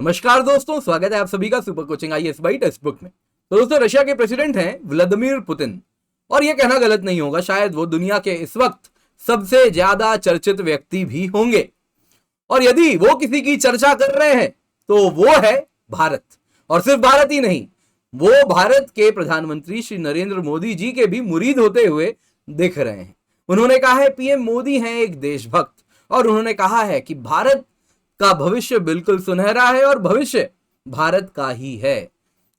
नमस्कार दोस्तों, स्वागत है आप सभी का super coaching IAS by text book में। तो दोस्तों, रशिया के प्रेसिडेंट हैं व्लादिमीर पुतिन, और यह कहना गलत नहीं होगा, शायद वो दुनिया के इस वक्त सबसे ज्यादा चर्चित व्यक्ति भी होंगे। और यदि वो किसी की चर्चा कर रहे हैं तो वो है भारत। और सिर्फ भारत ही नहीं, वो भारत के प्रधानमंत्री श्री नरेंद्र मोदी जी के भी मुरीद होते हुए दिख रहे हैं। उन्होंने कहा है पीएम मोदी हैं एक देशभक्त, और उन्होंने कहा है कि भारत का भविष्य बिल्कुल सुनहरा है और भविष्य भारत का ही है।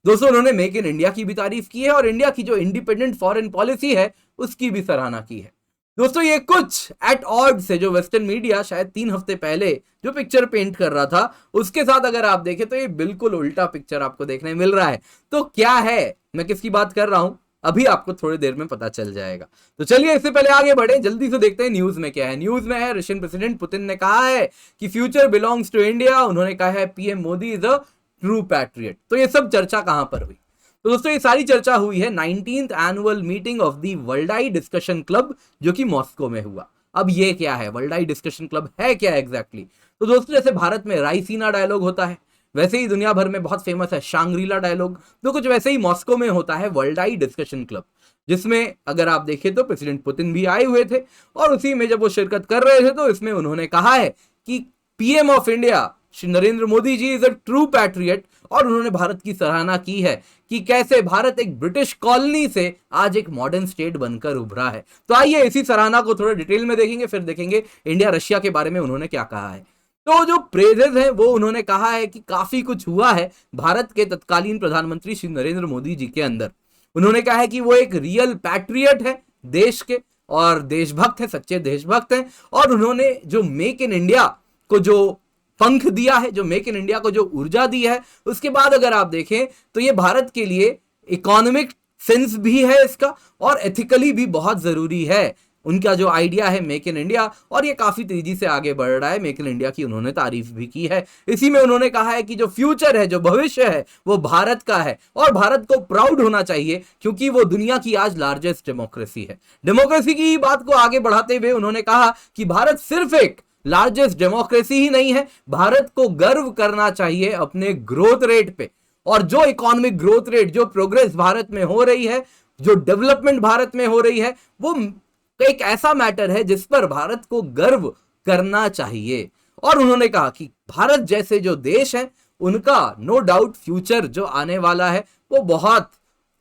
दोस्तों, उन्होंने मेक इन इंडिया की भी तारीफ की है और इंडिया की जो इंडिपेंडेंट फॉरेन पॉलिसी है उसकी भी सराहना की है। दोस्तों, ये कुछ एट ऑड से जो वेस्टर्न मीडिया शायद 3 हफ्ते पहले जो पिक्चर पेंट कर रहा था उसके साथ अगर आप देखें तो ये बिल्कुल उल्टा पिक्चर आपको देखने मिल रहा है। तो क्या है, मैं किसकी बात कर रहा हूं, अभी आपको थोड़ी देर में पता चल जाएगा। तो चलिए, इससे पहले आगे बढ़े, जल्दी से देखते हैं न्यूज में क्या है। न्यूज में है रशियन प्रेसिडेंट पुतिन ने कहा है कि फ्यूचर बिलोंग्स टू इंडिया। उन्होंने कहा है PM Modi is a true patriot. तो ये सब चर्चा कहां पर हुई? तो दोस्तों, ये सारी चर्चा हुई है 19th annual meeting of the Valdai discussion club, जो कि मॉस्को में हुआ। अब ये क्या है, वर्ल्डाई डिस्कशन क्लब है क्या एग्जैक्टली? तो दोस्तों, जैसे भारत में रायसीना डायलॉग होता है, वैसे ही दुनिया भर में बहुत फेमस है शांग्रीला डायलॉग। तो कुछ वैसे ही मॉस्को में होता है वर्ल्डाई डिस्कशन क्लब, जिसमें अगर आप देखें तो प्रेसिडेंट पुतिन भी आए हुए थे। और उसी में जब वो शिरकत कर रहे थे तो इसमें उन्होंने कहा है कि PM of India Shri Narendra Modi ji is a true patriot. और उन्होंने भारत की सराहना की है कि कैसे भारत एक ब्रिटिश कॉलोनी से आज एक मॉडर्न स्टेट बनकर उभरा है। तो आइए इसी सराहना को थोड़ा डिटेल में देखेंगे, फिर देखेंगे इंडिया रशिया के बारे में उन्होंने क्या कहा है। तो जो प्रेजेस हैं वो उन्होंने कहा है कि काफी कुछ हुआ है भारत के तत्कालीन प्रधानमंत्री श्री नरेंद्र मोदी जी के अंदर। उन्होंने कहा है कि वो एक रियल पैट्रियट है देश के, और देशभक्त है, सच्चे देशभक्त हैं। और उन्होंने जो मेक इन इंडिया को जो पंख दिया है, जो मेक इन इंडिया को जो ऊर्जा दी है, उसके बाद अगर आप देखें तो ये भारत के लिए इकोनॉमिक सेंस भी है इसका, और एथिकली भी बहुत जरूरी है। उनका जो आइडिया है मेक इन इंडिया, और ये काफी तेजी से आगे बढ़ रहा है। मेक इन इंडिया की उन्होंने तारीफ भी की है। इसी में उन्होंने कहा है कि जो फ्यूचर है, जो भविष्य है, वो भारत का है, और भारत को प्राउड होना चाहिए क्योंकि वो दुनिया की आज लार्जेस्ट डेमोक्रेसी है। डेमोक्रेसी की बात को आगे बढ़ाते हुए उन्होंने कहा कि भारत सिर्फ एक लार्जेस्ट डेमोक्रेसी ही नहीं है, भारत को गर्व करना चाहिए अपने ग्रोथ रेट पे। और जो इकोनॉमिक ग्रोथ रेट, जो प्रोग्रेस भारत में हो रही है, जो डेवलपमेंट भारत में हो रही है, वो एक ऐसा मैटर है जिस पर भारत को गर्व करना चाहिए। और उन्होंने कहा कि भारत जैसे जो देश है उनका नो डाउट फ्यूचर जो आने वाला है वो बहुत,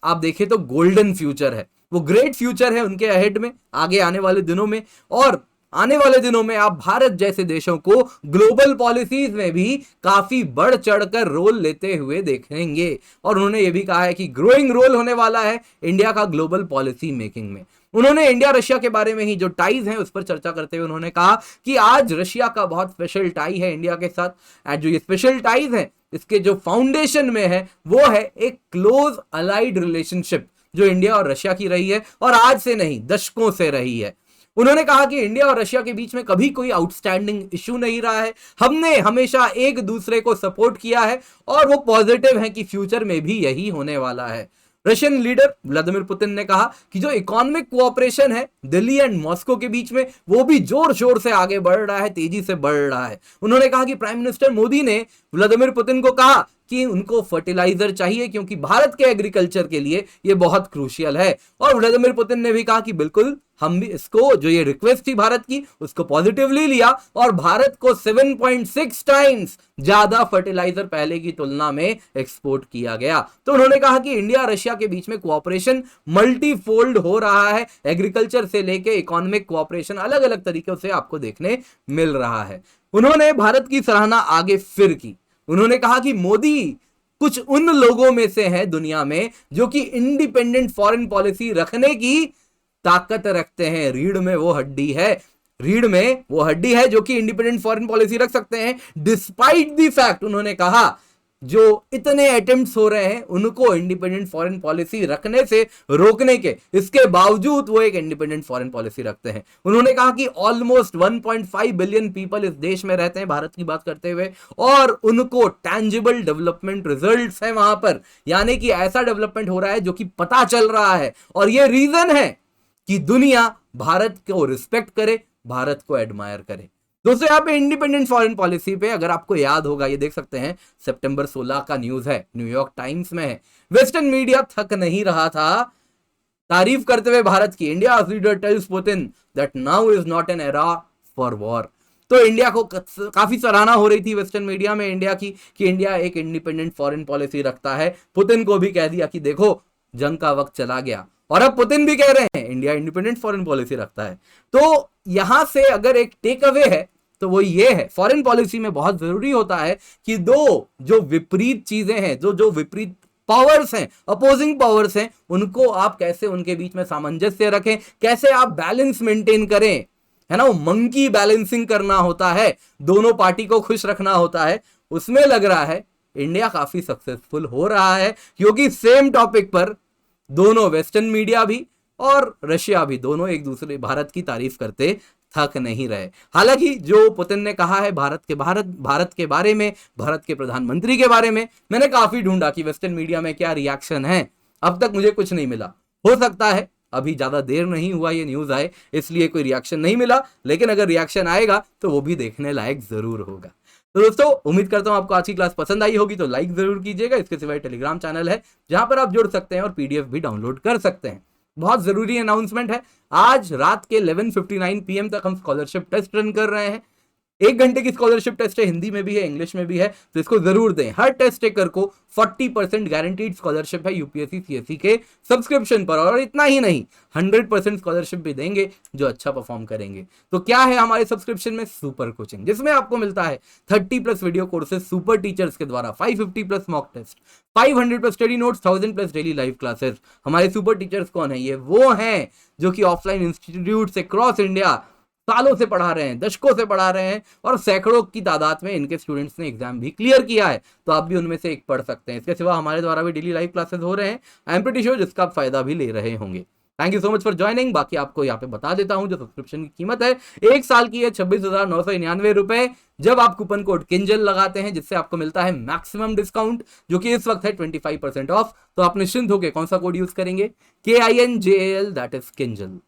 आप देखें तो गोल्डन फ्यूचर है, वो ग्रेट फ्यूचर है उनके अहेड में, आगे आने वाले दिनों में। और आने वाले दिनों में आप भारत जैसे देशों को ग्लोबल पॉलिसीज में भी काफी बढ़ चढ़कर रोल लेते हुए देखेंगे। और उन्होंने ये भी कहा है कि ग्रोइंग रोल होने वाला है इंडिया का ग्लोबल पॉलिसी मेकिंग में। उन्होंने इंडिया रशिया के बारे में ही जो टाइज हैं उस पर चर्चा करते हुए उन्होंने कहा कि आज रशिया का बहुत स्पेशल टाई है इंडिया के साथ। जो ये स्पेशल टाइज हैं इसके जो फाउंडेशन में है वो है एक क्लोज अलाइड रिलेशनशिप जो इंडिया और रशिया की रही है, और आज से नहीं दशकों से रही है। उन्होंने कहा कि इंडिया और रशिया के बीच में कभी कोई आउटस्टैंडिंग इश्यू नहीं रहा है, हमने हमेशा एक दूसरे को सपोर्ट किया है, और वो पॉजिटिव है कि फ्यूचर में भी यही होने वाला है। रशियन लीडर व्लादिमीर पुतिन ने कहा कि जो इकोनॉमिक कोऑपरेशन है दिल्ली एंड मॉस्को के बीच में वो भी जोर शोर से आगे बढ़ रहा है, तेजी से बढ़ रहा है। उन्होंने कहा कि प्राइम मिनिस्टर मोदी ने व्लादिमीर पुतिन को कहा कि उनको फर्टिलाइजर चाहिए क्योंकि भारत के एग्रीकल्चर के लिए ये बहुत क्रूशियल है। और व्लादिमीर पुतिन ने भी कहा कि बिल्कुल हम भी इसको, जो ये रिक्वेस्ट थी भारत की, उसको पॉजिटिवली लिया, और भारत को 7.6 टाइम्स ज्यादा फर्टिलाइजर पहले की तुलना में एक्सपोर्ट किया गया। तो उन्होंने कहा कि इंडिया रशिया के बीच में कोऑपरेशन मल्टीफोल्ड हो रहा है, एग्रीकल्चर से लेके इकोनॉमिक कोऑपरेशन अलग अलग तरीकों से आपको देखने मिल रहा है। उन्होंने भारत की सराहना आगे फिर की। उन्होंने कहा कि मोदी कुछ उन लोगों में से है दुनिया में जो कि इंडिपेंडेंट फॉरेन पॉलिसी रखने की ताकत रखते हैं। रीढ़ में वो हड्डी है, रीढ़ में वो हड्डी है जो कि इंडिपेंडेंट फॉरेन पॉलिसी रख सकते हैं, डिस्पाइट द फैक्ट, उन्होंने कहा जो इतने अटेम्प्ट्स हो रहे हैं उनको इंडिपेंडेंट फॉरेन पॉलिसी रखने से रोकने के, इसके बावजूद वो एक इंडिपेंडेंट फॉरेन पॉलिसी रखते हैं। उन्होंने कहा कि ऑलमोस्ट 1.5 बिलियन पीपल इस देश में रहते हैं, भारत की बात करते हुए, और उनको टैंजिबल डेवलपमेंट रिजल्ट्स हैं वहां पर, यानी कि ऐसा डेवलपमेंट हो रहा है जो कि पता चल रहा है। और ये रीजन है कि दुनिया भारत को रिस्पेक्ट करे, भारत को एडमायर करे। दोस्तों यहाँ पे इंडिपेंडेंट फॉरेन पॉलिसी पे अगर आपको याद होगा, ये देख सकते हैं सितंबर 16 का न्यूज है, न्यूयॉर्क टाइम्स में है। वेस्टर्न मीडिया थक नहीं रहा था तारीफ करते हुए भारत की। India leader tells Putin that now is not an era for war. तो इंडिया को काफी सराहना हो रही थी वेस्टर्न मीडिया में इंडिया की, कि इंडिया एक इंडिपेंडेंट फॉरेन पॉलिसी रखता है। पुतिन को भी कह दिया कि देखो जंग का वक्त चला गया, और अब पुतिन भी कह रहे हैं इंडिया इंडिपेंडेंट फॉरेन पॉलिसी रखता है। तो यहां से अगर एक टेक अवे है तो वो ये है, फॉरेन पॉलिसी में बहुत जरूरी होता है कि दो जो विपरीत चीजें हैं, जो जो विपरीत पावर्स हैं, अपोजिंग पावर्स हैं, उनको आप कैसे उनके बीच में सामंजस्य रखें, कैसे आप बैलेंस मेंटेन करें, है ना, वो मंकी बैलेंसिंग करना होता है, दोनों पार्टी को खुश रखना होता है। उसमें लग रहा है इंडिया काफी सक्सेसफुल हो रहा है, क्योंकि सेम टॉपिक पर दोनों वेस्टर्न मीडिया भी और रशिया भी दोनों एक दूसरे भारत की तारीफ करते थक नहीं रहे। हालांकि जो पुतिन ने कहा है भारत के बारे में, भारत के प्रधानमंत्री के बारे में, मैंने काफी ढूंढा कि वेस्टर्न मीडिया में क्या रिएक्शन है, अब तक मुझे कुछ नहीं मिला। हो सकता है अभी ज्यादा देर नहीं हुआ ये न्यूज आए, इसलिए कोई रिएक्शन नहीं मिला, लेकिन अगर रिएक्शन आएगा तो वो भी देखने लायक जरूर होगा। तो दोस्तों उम्मीद करता हूं आपको आज की क्लास पसंद आई होगी, तो लाइक जरूर कीजिएगा। इसके सिवाय टेलीग्राम चैनल है जहां पर आप जुड़ सकते हैं और पीडीएफ भी डाउनलोड कर सकते हैं। बहुत जरूरी अनाउंसमेंट है, आज रात के 11:59 PM तक हम स्कॉलरशिप टेस्ट रन कर रहे हैं। 1 घंटे की स्कॉलरशिप टेस्ट है, हिंदी में भी है, इंग्लिश में भी है, तो इसको जरूर दें। हर टेस्ट टेकर को 40% गारंटीड स्कॉलरशिप है यूपीएससी सीएससी के सब्सक्रिप्शन पर, और इतना ही नहीं 100% स्कॉलरशिप भी देंगे जो अच्छा परफॉर्म करेंगे। तो क्या है हमारे सब्सक्रिप्शन में? सुपर कोचिंग, जिसमें आपको मिलता है 30+ वीडियो कोर्सेज सुपर टीचर्स के द्वारा, 550+ mock test, 500+ study notes, 1000+ daily live classes. हमारे सुपर टीचर्स कौन है? ये वो हैं जो कि ऑफलाइन इंस्टीट्यूट से क्रॉस इंडिया सालों से पढ़ा रहे हैं, दशकों से पढ़ा रहे हैं, और सैकड़ों की तादाद में इनके स्टूडेंट्स ने एग्जाम भी क्लियर किया है, तो आप भी उनमें से एक पढ़ सकते हैं। इसके सिवा हमारे द्वारा भी डेली लाइव क्लासेस हो रहे हैं, आई एम प्रीटी श्योर जिसका आप फायदा भी ले रहे होंगे। Thank you so much for joining. बाकी आपको यहाँ पे बता देता हूं जो सब्सक्रिप्शन की कीमत है 1 साल की है 26,999 रुपए, जब आप कूपन कोड किंजल लगाते हैं, जिससे आपको मिलता है मैक्सिमम डिस्काउंट, जो कि इस वक्त है 25% ऑफ। तो आप निश्चिंत होकर कौन सा कोड यूज करेंगे? KINJAL, that is Kinjal.